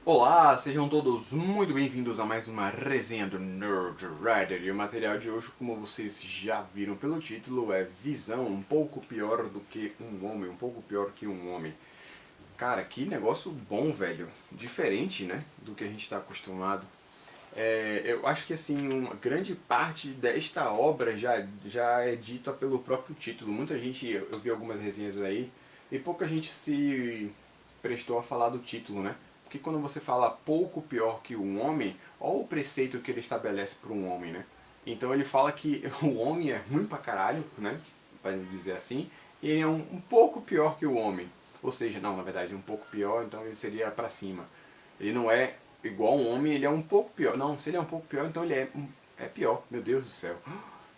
Olá, sejam todos muito bem-vindos a mais uma resenha do Nerd Rider. E o material de hoje, como vocês já viram pelo título, é Visão, um pouco pior do que um homem, um pouco pior que um homem. Cara, que negócio bom, velho. Diferente, né, do que a gente está acostumado. Eu acho que assim, uma grande parte desta obra já é dita pelo próprio título. Muita gente, eu vi algumas resenhas aí, e pouca gente se prestou a falar do título, né? Porque quando você fala pouco pior que um homem, olha o preceito que ele estabelece para um homem, né? Então ele fala que o homem é ruim pra caralho, né? Para dizer assim, e ele é um pouco pior que o homem. Ou seja, não, na verdade, um pouco pior, então ele seria para cima. Ele não é igual um homem, ele é um pouco pior. Não, se ele é um pouco pior, então ele é pior. Meu Deus do céu.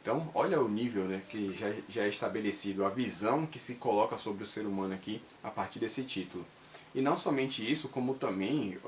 Então, olha o nível, né, que já é estabelecido, a visão que se coloca sobre o ser humano aqui a partir desse título. E não somente isso, como também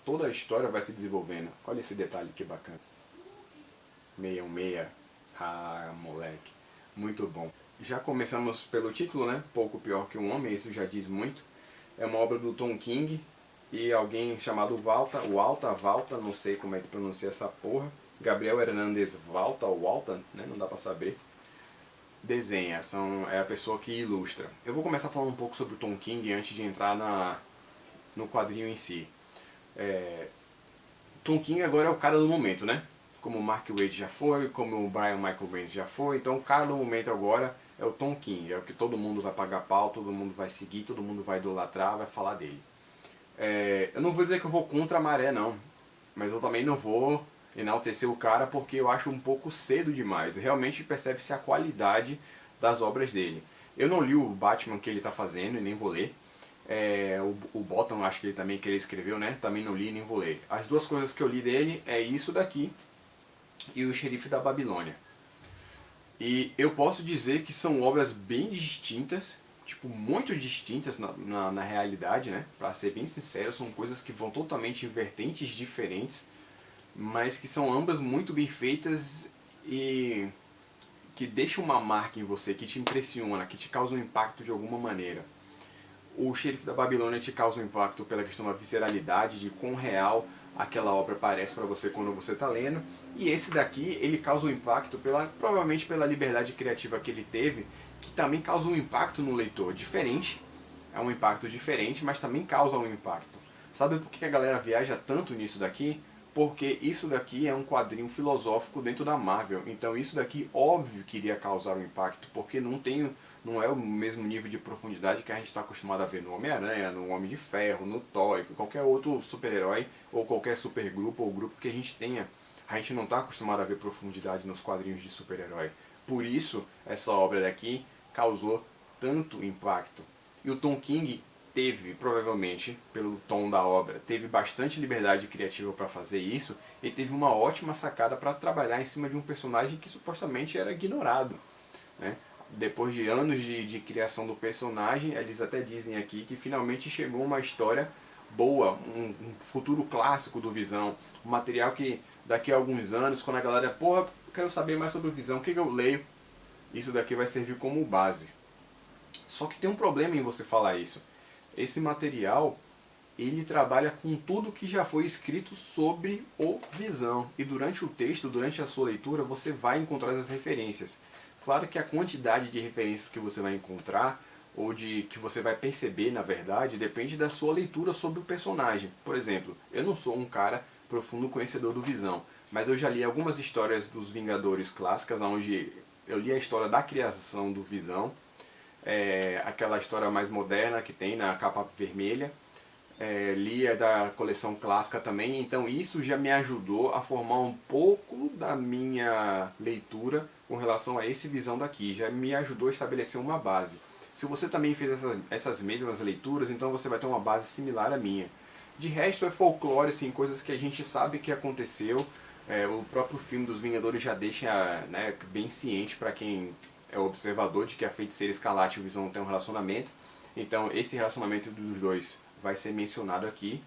toda a história vai se desenvolvendo. Olha esse detalhe que bacana. 616. Ah, moleque. Muito bom. Já começamos pelo título, né? Pouco pior que um homem, isso já diz muito. É uma obra do Tom King e alguém chamado Valta, não sei como é que pronuncia essa porra. Gabriel Hernandes Valta ou Walta, né? Não dá pra saber. Desenha, é a pessoa que ilustra. Eu vou começar falando um pouco sobre o Tom King antes de entrar no quadrinho em si. Tom King agora é o cara do momento, né? Como o Mark Waid já foi, como o Brian Michael Bendis já foi, então o cara do momento agora é o Tom King, é o que todo mundo vai pagar pau, todo mundo vai seguir, todo mundo vai idolatrar, vai falar dele. Eu não vou dizer que eu vou contra a maré não, mas eu também não vou enaltecer o cara porque eu acho um pouco cedo demais. Realmente percebe-se a qualidade das obras dele. Eu não li o Batman que ele está fazendo e nem vou ler. O Bottom, acho que ele também que ele escreveu, né? Também não li e nem vou ler. As duas coisas que eu li dele é isso daqui e o Xerife da Babilônia. E eu posso dizer que são obras bem distintas, tipo, muito distintas na realidade, né? Pra ser bem sincero, são coisas que vão totalmente em vertentes diferentes, mas que são ambas muito bem feitas e que deixam uma marca em você, que te impressiona, que te causa um impacto de alguma maneira. O Xerife da Babilônia te causa um impacto pela questão da visceralidade, de quão real aquela obra parece para você quando você está lendo. E esse daqui, ele causa um impacto provavelmente pela liberdade criativa que ele teve, que também causa um impacto no leitor diferente. É um impacto diferente, mas também causa um impacto. Sabe por que a galera viaja tanto nisso daqui? Porque isso daqui é um quadrinho filosófico dentro da Marvel. Então isso daqui óbvio que iria causar um impacto, porque não é o mesmo nível de profundidade que a gente está acostumado a ver no Homem-Aranha, no Homem de Ferro, no Thor, qualquer outro super-herói ou qualquer supergrupo ou grupo que a gente tenha. A gente não está acostumado a ver profundidade nos quadrinhos de super-herói. Por isso, essa obra daqui causou tanto impacto. E o Tom King teve, provavelmente, pelo tom da obra, teve bastante liberdade criativa para fazer isso e teve uma ótima sacada para trabalhar em cima de um personagem que supostamente era ignorado, né? Depois de anos de criação do personagem, eles até dizem aqui que finalmente chegou uma história boa, um futuro clássico do Visão, um material que daqui a alguns anos, quando a galera, porra, eu quero saber mais sobre o Visão, o que eu leio? Isso daqui vai servir como base. Só que tem um problema em você falar isso. Esse material, ele trabalha com tudo que já foi escrito sobre o Visão. E durante o texto, durante a sua leitura, você vai encontrar as referências. Claro que a quantidade de referências que você vai encontrar, ou de que você vai perceber, na verdade, depende da sua leitura sobre o personagem. Por exemplo, eu não sou um cara profundo conhecedor do Visão, mas eu já li algumas histórias dos Vingadores clássicas, onde eu li a história da criação do Visão, aquela história mais moderna que tem na capa vermelha, li a da coleção clássica também, então isso já me ajudou a formar um pouco da minha leitura com relação a esse Visão daqui, já me ajudou a estabelecer uma base. Se você também fez essas mesmas leituras, então você vai ter uma base similar à minha. De resto é folclore, assim, coisas que a gente sabe que aconteceu. O próprio filme dos Vingadores já deixa, né, bem ciente para quem é observador de que a Feiticeira Escarlate e o Visão têm um relacionamento. Então esse relacionamento dos dois vai ser mencionado aqui.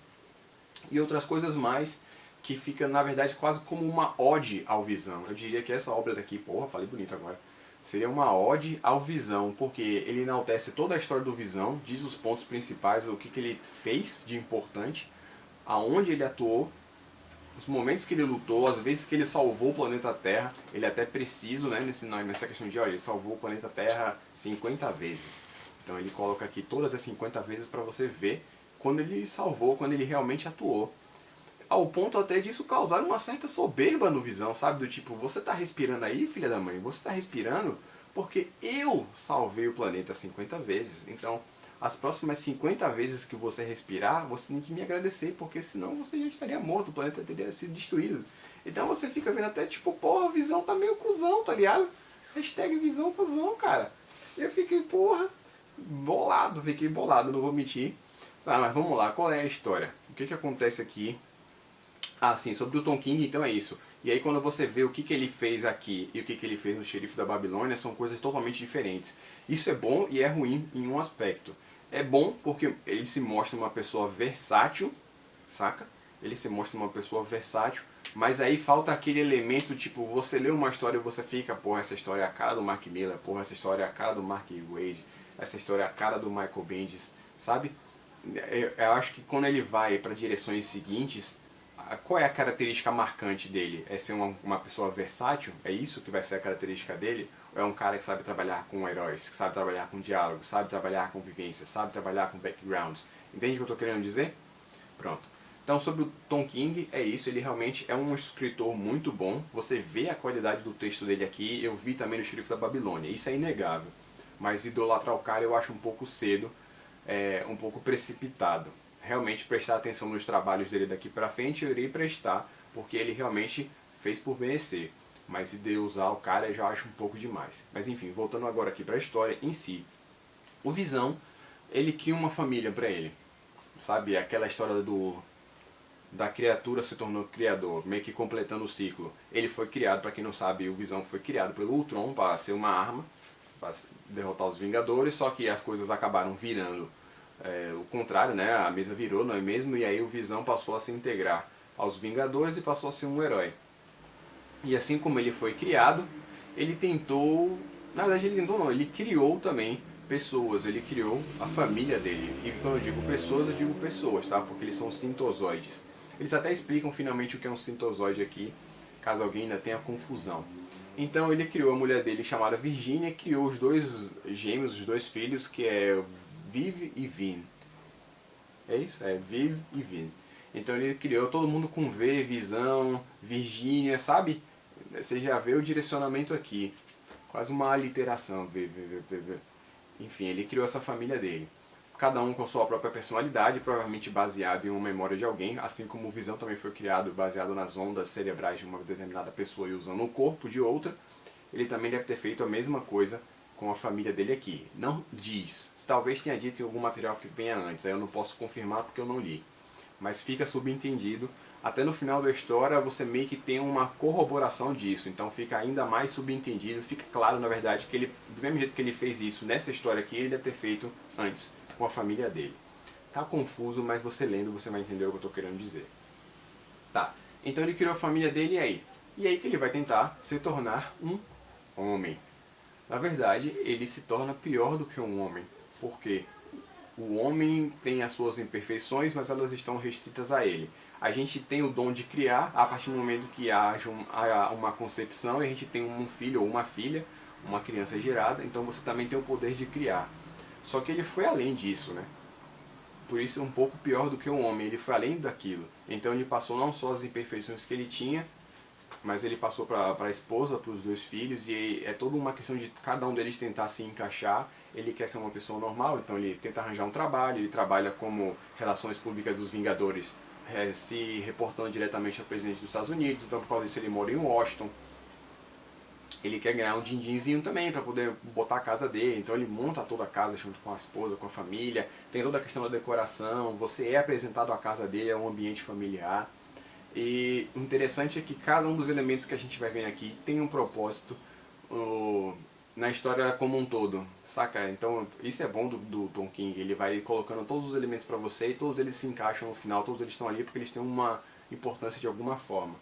E outras coisas mais que fica na verdade quase como uma ode ao Visão. Eu diria que essa obra daqui, porra, falei bonito agora, seria uma ode ao Visão, porque ele enaltece toda a história do Visão, diz os pontos principais, o que ele fez de importante, aonde ele atuou, os momentos que ele lutou, as vezes que ele salvou o planeta Terra. Ele é até preciso, né, nessa questão de, olha, ele salvou o planeta Terra 50 vezes. Então ele coloca aqui todas as 50 vezes para você ver quando ele salvou, quando ele realmente atuou. Ao ponto até disso causar uma certa soberba no Visão, sabe? Do tipo, você tá respirando aí, filha da mãe? Você tá respirando porque eu salvei o planeta 50 vezes. Então, as próximas 50 vezes que você respirar, você tem que me agradecer, porque senão você já estaria morto, o planeta teria sido destruído. Então você fica vendo até tipo, porra, o Visão tá meio cuzão, tá ligado? Hashtag Visão cuzão, cara. Eu fiquei, porra, bolado, fiquei bolado, não vou mentir. Ah, mas vamos lá, qual é a história? O que que acontece aqui? Ah, sim, sobre o Tom King, então é isso. E aí quando você vê o que, que ele fez aqui e o que, que ele fez no Xerife da Babilônia, são coisas totalmente diferentes. Isso é bom e é ruim em um aspecto. É bom porque ele se mostra uma pessoa versátil, saca? Ele se mostra uma pessoa versátil, mas aí falta aquele elemento, tipo, você lê uma história e você fica, porra, essa história é a cara do Mark Miller, porra, essa história é a cara do Mark Waid, essa história é a cara do Michael Bendis, sabe? Eu acho que quando ele vai para direções seguintes, qual é a característica marcante dele? É ser uma pessoa versátil? É isso que vai ser a característica dele? Ou é um cara que sabe trabalhar com heróis, que sabe trabalhar com diálogos, sabe trabalhar com vivências, sabe trabalhar com backgrounds? Entende o que eu estou querendo dizer? Pronto. Então sobre o Tom King, é isso, ele realmente é um escritor muito bom. Você vê a qualidade do texto dele aqui, eu vi também no Xerife da Babilônia, isso é inegável. Mas idolatrar o cara eu acho um pouco cedo, um pouco precipitado. Realmente prestar atenção nos trabalhos dele daqui pra frente, eu irei prestar, porque ele realmente fez por merecer. Mas usar o cara eu já acho um pouco demais. Mas enfim, voltando agora aqui pra história em si. O Visão, ele cria uma família pra ele. Sabe, aquela história da criatura se tornou criador, meio que completando o ciclo. Ele foi criado, pra quem não sabe, o Visão foi criado pelo Ultron para ser uma arma, para derrotar os Vingadores, só que as coisas acabaram virando o contrário, né? A mesa virou, não é mesmo? E aí o Visão passou a se integrar aos Vingadores e passou a ser um herói. E assim como ele foi criado, ele tentou... Na verdade ele tentou não, ele criou também pessoas, ele criou a família dele. E quando eu digo pessoas, eu digo pessoas, tá? Porque eles são sintozoides. Eles até explicam finalmente o que é um sintozoide aqui, caso alguém ainda tenha confusão. Então ele criou a mulher dele chamada Virginia, criou os dois gêmeos, os dois filhos, que é Viv e Vin. É isso? É Viv e Vin. Então ele criou todo mundo com V, Visão, Virgínia, sabe? Você já vê o direcionamento aqui. Quase uma aliteração. Enfim, ele criou essa família dele. Cada um com sua própria personalidade, provavelmente baseado em uma memória de alguém, assim como o Visão também foi criado baseado nas ondas cerebrais de uma determinada pessoa e usando o corpo de outra. Ele também deve ter feito a mesma coisa com a família dele aqui. Não diz. Talvez tenha dito em algum material que venha antes, aí eu não posso confirmar porque eu não li. Mas fica subentendido. Até no final da história você meio que tem uma corroboração disso, então fica ainda mais subentendido, fica claro na verdade que ele, do mesmo jeito que ele fez isso nessa história aqui, ele deve ter feito antes com a família dele. Tá confuso, mas você lendo você vai entender o que eu estou querendo dizer. Tá, então ele criou a família dele e aí? E aí que ele vai tentar se tornar um homem. Na verdade, ele se torna pior do que um homem. Por quê? O homem tem as suas imperfeições, mas elas estão restritas a ele. A gente tem o dom de criar a partir do momento que haja uma concepção e a gente tem um filho ou uma filha, uma criança gerada, então você também tem o poder de criar. Só que ele foi além disso, né? Por isso é um pouco pior do que um homem, ele foi além daquilo. Então ele passou não só as imperfeições que ele tinha, mas ele passou para a esposa, para os dois filhos, e é toda uma questão de cada um deles tentar se encaixar. Ele quer ser uma pessoa normal, então ele tenta arranjar um trabalho, ele trabalha como Relações Públicas dos Vingadores, se reportando diretamente ao presidente dos Estados Unidos, então por causa disso ele mora em Washington. Ele quer ganhar um din-dinzinho também para poder botar a casa dele, então ele monta toda a casa junto com a esposa, com a família, tem toda a questão da decoração, você é apresentado à casa dele, é um ambiente familiar. E o interessante é que cada um dos elementos que a gente vai vendo aqui tem um propósito na história como um todo, saca? Então isso é bom do Tom King, ele vai colocando todos os elementos pra você e todos eles se encaixam no final, todos eles estão ali porque eles têm uma importância de alguma forma.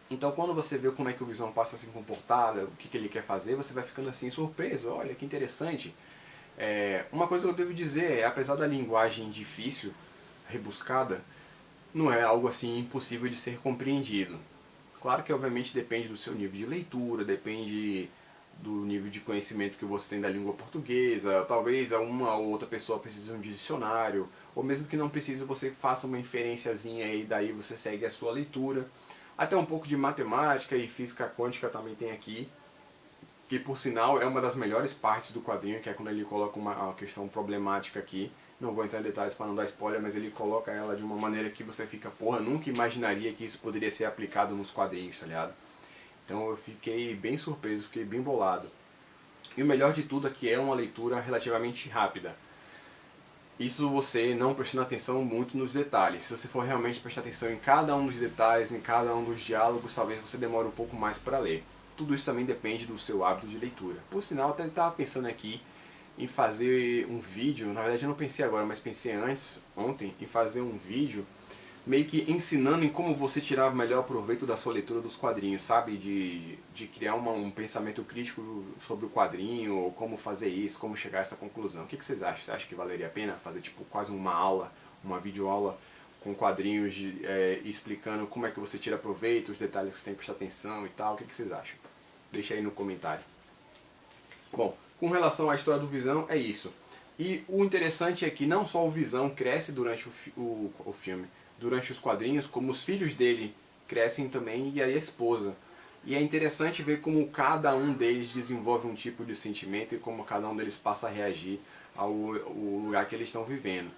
Então quando você vê como é que o Visão passa a se comportar, o que ele quer fazer, você vai ficando assim surpreso, olha que interessante. Uma coisa que eu devo dizer é, apesar da linguagem difícil, rebuscada, não é algo assim impossível de ser compreendido. Claro que obviamente depende do seu nível de leitura, depende do nível de conhecimento que você tem da língua portuguesa, talvez uma ou outra pessoa precise de um dicionário, ou mesmo que não precise, você faça uma inferenciazinha e daí você segue a sua leitura. Até um pouco de matemática e física quântica também tem aqui, que por sinal é uma das melhores partes do quadrinho, que é quando ele coloca uma questão problemática aqui. Não vou entrar em detalhes para não dar spoiler, mas ele coloca ela de uma maneira que você fica, porra, nunca imaginaria que isso poderia ser aplicado nos quadrinhos, tá ligado? Então eu fiquei bem surpreso, fiquei bem bolado. E o melhor de tudo é que é uma leitura relativamente rápida. Isso você não prestando atenção muito nos detalhes. Se você for realmente prestar atenção em cada um dos detalhes, em cada um dos diálogos, talvez você demore um pouco mais para ler. Tudo isso também depende do seu hábito de leitura. Por sinal, eu até estava pensando aqui em fazer um vídeo, na verdade eu não pensei agora, mas pensei antes, ontem, em fazer um vídeo meio que ensinando em como você tirar o melhor proveito da sua leitura dos quadrinhos, sabe? De criar um pensamento crítico sobre o quadrinho, ou como fazer isso, como chegar a essa conclusão. O que vocês acham? Você acha que valeria a pena fazer tipo quase uma aula, uma videoaula com quadrinhos explicando como é que você tira proveito, os detalhes que você tem que prestar atenção e tal? O que vocês acham? Deixa aí no comentário. Bom, com relação à história do Visão, é isso. E o interessante é que não só o Visão cresce durante o filme, durante os quadrinhos, como os filhos dele crescem também e a esposa. E é interessante ver como cada um deles desenvolve um tipo de sentimento e como cada um deles passa a reagir ao lugar que eles estão vivendo.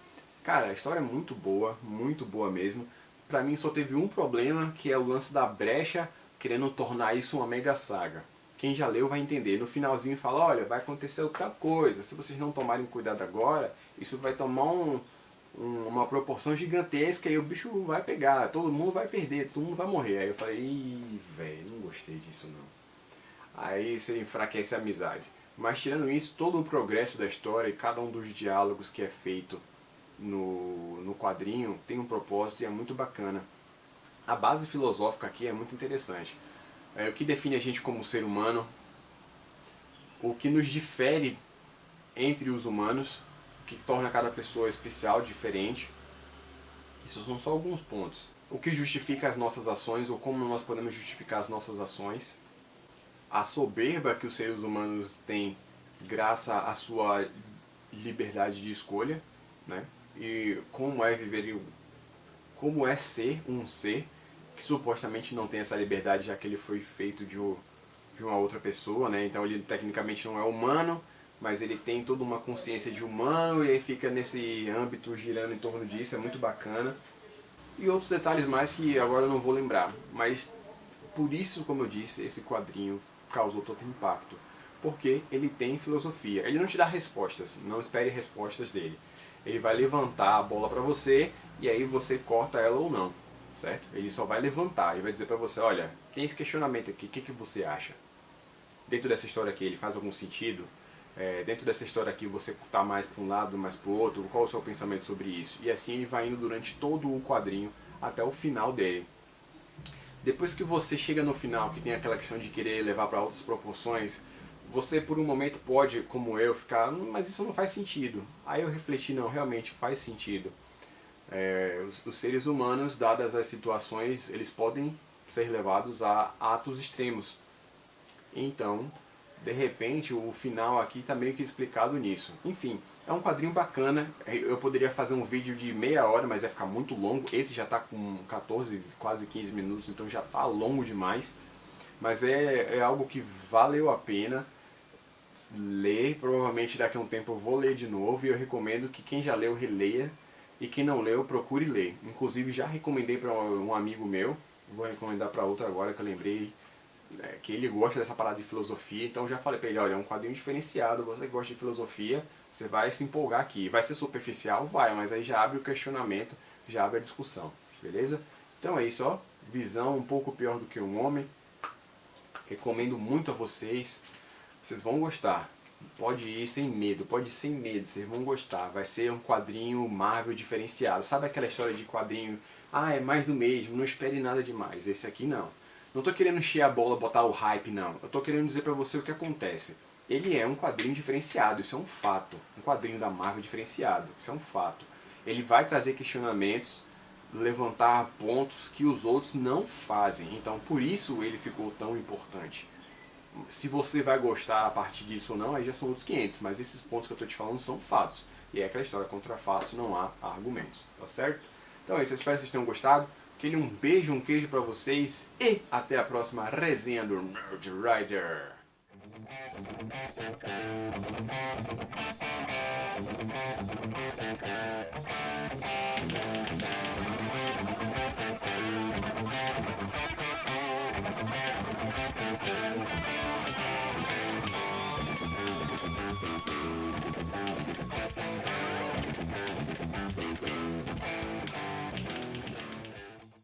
Cara, a história é muito boa mesmo. Pra mim só teve um problema, que é o lance da brecha querendo tornar isso uma mega saga. Quem já leu vai entender. No finalzinho fala, olha, vai acontecer outra coisa. Se vocês não tomarem cuidado agora, isso vai tomar uma proporção gigantesca e o bicho vai pegar, todo mundo vai perder, todo mundo vai morrer. Aí eu falei, ih, velho, não gostei disso não. Aí você enfraquece a amizade. Mas tirando isso, todo o progresso da história e cada um dos diálogos que é feito no quadrinho tem um propósito e é muito bacana. A base filosófica aqui é muito interessante. O que define a gente como ser humano, o que nos difere entre os humanos, o que torna cada pessoa especial, diferente. Isso são só alguns pontos. O que justifica as nossas ações ou como nós podemos justificar as nossas ações. A soberba que os seres humanos têm graças à sua liberdade de escolha, né? E como é viver, como é ser um ser que supostamente não tem essa liberdade, já que ele foi feito de uma outra pessoa, né? Então ele tecnicamente não é humano, mas ele tem toda uma consciência de humano e aí fica nesse âmbito girando em torno disso, é muito bacana. E outros detalhes mais que agora eu não vou lembrar, mas por isso, como eu disse, esse quadrinho causou todo impacto, porque ele tem filosofia. Ele não te dá respostas, não espere respostas dele. Ele vai levantar a bola pra você e aí você corta ela ou não, certo? Ele só vai levantar e vai dizer pra você, olha, tem esse questionamento aqui, o que você acha? Dentro dessa história aqui, ele faz algum sentido? Dentro dessa história aqui você está mais para um lado, mais para o outro, qual o seu pensamento sobre isso? E assim ele vai indo durante todo o quadrinho até o final dele. Depois que você chega no final, que tem aquela questão de querer levar para outras proporções, você por um momento pode, como eu, ficar, mas isso não faz sentido. Aí eu refleti, não, realmente faz sentido. Os seres humanos, dadas as situações, eles podem ser levados a atos extremos. Então, de repente, o final aqui está meio que explicado nisso. Enfim, é um quadrinho bacana. Eu poderia fazer um vídeo de meia hora, mas vai ficar muito longo. Esse já está com 14, quase 15 minutos, então já está longo demais. Mas é algo que valeu a pena ler. Provavelmente daqui a um tempo eu vou ler de novo e eu recomendo que quem já leu, releia. E quem não leu, procure ler. Inclusive já recomendei para um amigo meu, vou recomendar para outro agora que eu lembrei, que ele gosta dessa parada de filosofia, então já falei pra ele, olha, é um quadrinho diferenciado, você que gosta de filosofia, você vai se empolgar aqui. Vai ser superficial? Vai, mas aí já abre o questionamento, já abre a discussão, beleza? Então é isso, ó, Visão um pouco pior do que um homem, recomendo muito a vocês, vocês vão gostar. Pode ir sem medo, pode ir sem medo, vocês vão gostar. Vai ser um quadrinho Marvel diferenciado. Sabe aquela história de quadrinho, é mais do mesmo, não espere nada demais. Esse aqui não. Não tô querendo encher a bola, botar o hype, não. Eu tô querendo dizer pra você o que acontece. Ele é um quadrinho diferenciado, isso é um fato. Um quadrinho da Marvel diferenciado, isso é um fato. Ele vai trazer questionamentos levantar pontos que os outros não fazem. Então por isso ele ficou tão importante. Se você vai gostar a partir disso ou não, aí já são outros 500, mas esses pontos que eu estou te falando são fatos. E é aquela história, contra fatos não há argumentos, tá certo? Então é isso, eu espero que vocês tenham gostado. Aquele um beijo, um queijo pra vocês e até a próxima resenha do Nerd Rider.